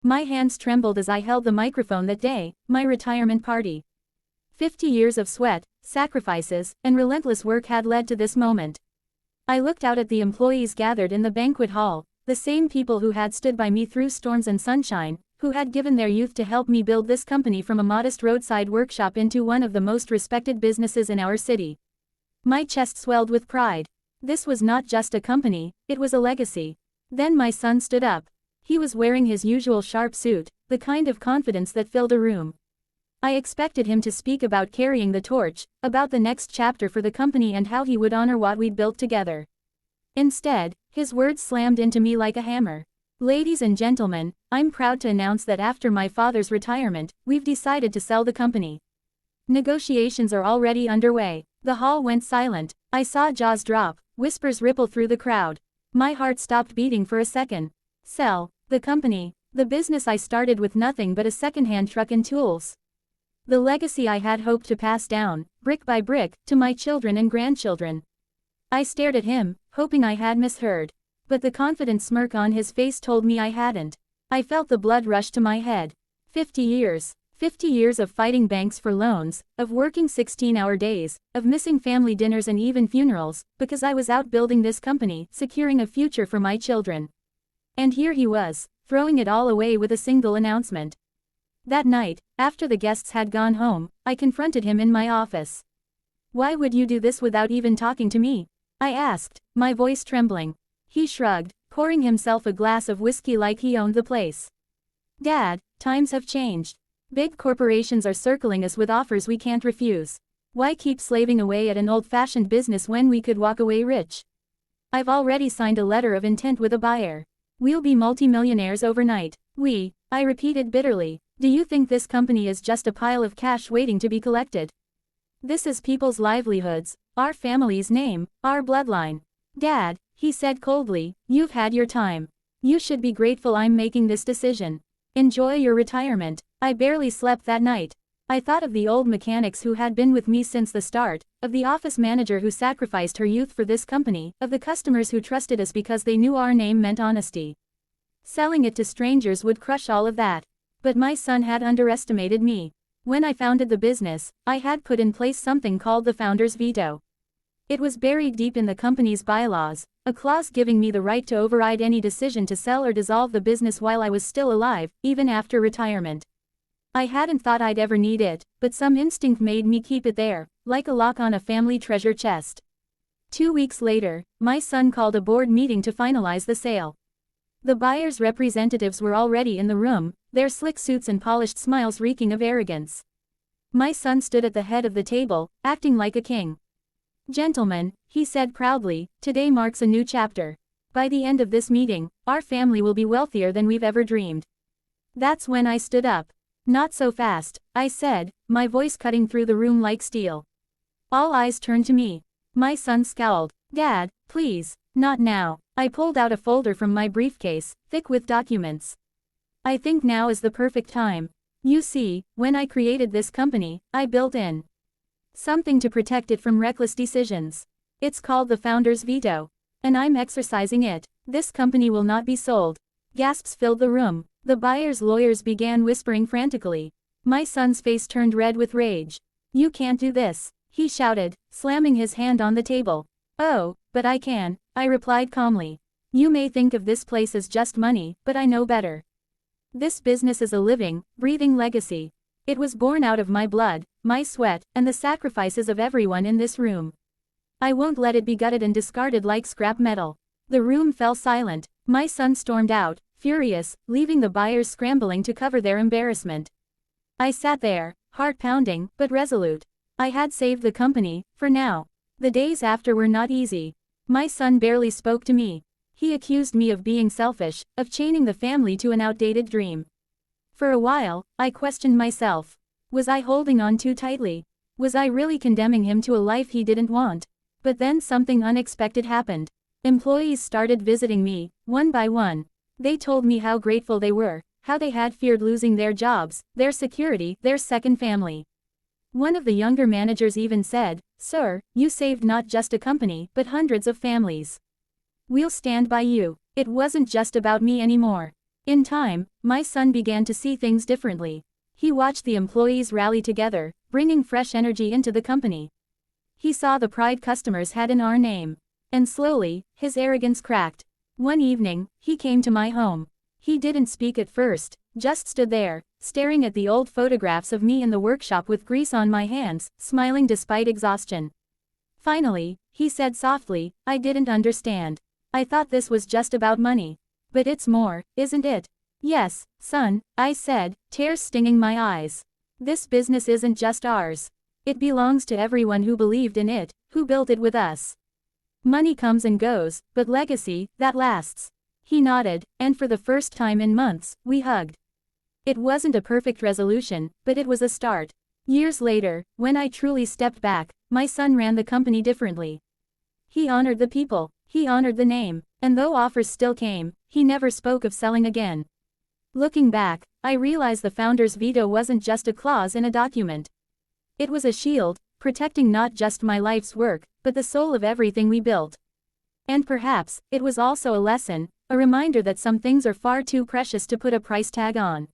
My hands trembled as I held the microphone that day, my retirement party. 50 years of sweat, sacrifices, and relentless work had led to this moment. I looked out at the employees gathered in the banquet hall, the same people who had stood by me through storms and sunshine, who had given their youth to help me build this company from a modest roadside workshop into one of the most respected businesses in our city. My chest swelled with pride. This was not just a company, it was a legacy. Then my son stood up. He was wearing his usual sharp suit, the kind of confidence that filled a room. I expected him to speak about carrying the torch, about the next chapter for the company and how he would honor what we'd built together. Instead, his words slammed into me like a hammer. Ladies and gentlemen, I'm proud to announce that after my father's retirement, we've decided to sell the company. Negotiations are already underway. The hall went silent. I saw jaws drop, whispers ripple through the crowd. My heart stopped beating for a second. Sell the company, the business I started with nothing but a second-hand truck and tools. The legacy I had hoped to pass down, brick by brick, to my children and grandchildren. I stared at him, hoping I had misheard. But the confident smirk on his face told me I hadn't. I felt the blood rush to my head. 50 years. 50 years of fighting banks for loans, of working 16-hour days, of missing family dinners and even funerals, because I was out building this company, securing a future for my children. And here he was, throwing it all away with a single announcement. That night, after the guests had gone home, I confronted him in my office. "Why would you do this without even talking to me?" I asked, my voice trembling. He shrugged, pouring himself a glass of whiskey like he owned the place. "Dad, times have changed. Big corporations are circling us with offers we can't refuse. Why keep slaving away at an old-fashioned business when we could walk away rich? I've already signed a letter of intent with a buyer. We'll be multimillionaires overnight." I repeated bitterly. "Do you think this company is just a pile of cash waiting to be collected? This is people's livelihoods, our family's name, our bloodline." "Dad," he said coldly, "you've had your time. You should be grateful I'm making this decision. Enjoy your retirement." I barely slept that night. I thought of the old mechanics who had been with me since the start, of the office manager who sacrificed her youth for this company, of the customers who trusted us because they knew our name meant honesty. Selling it to strangers would crush all of that. But my son had underestimated me. When I founded the business, I had put in place something called the founder's veto. It was buried deep in the company's bylaws, a clause giving me the right to override any decision to sell or dissolve the business while I was still alive, even after retirement. I hadn't thought I'd ever need it, but some instinct made me keep it there, like a lock on a family treasure chest. 2 weeks later, my son called a board meeting to finalize the sale. The buyer's representatives were already in the room, their slick suits and polished smiles reeking of arrogance. My son stood at the head of the table, acting like a king. "Gentlemen," he said proudly, "today marks a new chapter. By the end of this meeting, our family will be wealthier than we've ever dreamed." That's when I stood up. "Not so fast," I said, my voice cutting through the room like steel. All eyes turned to me. My son scowled. "Dad, please, not now." I pulled out a folder from my briefcase, thick with documents. "I think now is the perfect time. You see, when I created this company, I built in something to protect it from reckless decisions. It's called the founder's veto. And I'm exercising it. This company will not be sold." Gasps filled the room. The buyer's lawyers began whispering frantically. My son's face turned red with rage. "You can't do this," he shouted, slamming his hand on the table. "Oh, but I can," I replied calmly. "You may think of this place as just money, but I know better. This business is a living, breathing legacy. It was born out of my blood, my sweat, and the sacrifices of everyone in this room. I won't let it be gutted and discarded like scrap metal." The room fell silent. My son stormed out, furious, leaving the buyers scrambling to cover their embarrassment. I sat there, heart pounding, but resolute. I had saved the company, for now. The days after were not easy. My son barely spoke to me. He accused me of being selfish, of chaining the family to an outdated dream. For a while, I questioned myself. Was I holding on too tightly? Was I really condemning him to a life he didn't want? But then something unexpected happened. Employees started visiting me, one by one. They told me how grateful they were, how they had feared losing their jobs, their security, their second family. One of the younger managers even said, "Sir, you saved not just a company, but hundreds of families. We'll stand by you." It wasn't just about me anymore. In time, my son began to see things differently. He watched the employees rally together, bringing fresh energy into the company. He saw the pride customers had in our name. And slowly, his arrogance cracked. One evening, he came to my home. He didn't speak at first, just stood there, staring at the old photographs of me in the workshop with grease on my hands, smiling despite exhaustion. Finally, he said softly, "I didn't understand. I thought this was just about money. But it's more, isn't it?" "Yes, son," I said, tears stinging my eyes. "This business isn't just ours. It belongs to everyone who believed in it, who built it with us. Money comes and goes, but legacy, that lasts." He nodded, and for the first time in months, we hugged. It wasn't a perfect resolution, but it was a start. Years later, when I truly stepped back, my son ran the company differently. He honored the people, he honored the name, and though offers still came, he never spoke of selling again. Looking back, I realize the founder's veto wasn't just a clause in a document. It was a shield, protecting not just my life's work, but the soul of everything we built. And perhaps, it was also a lesson, a reminder that some things are far too precious to put a price tag on.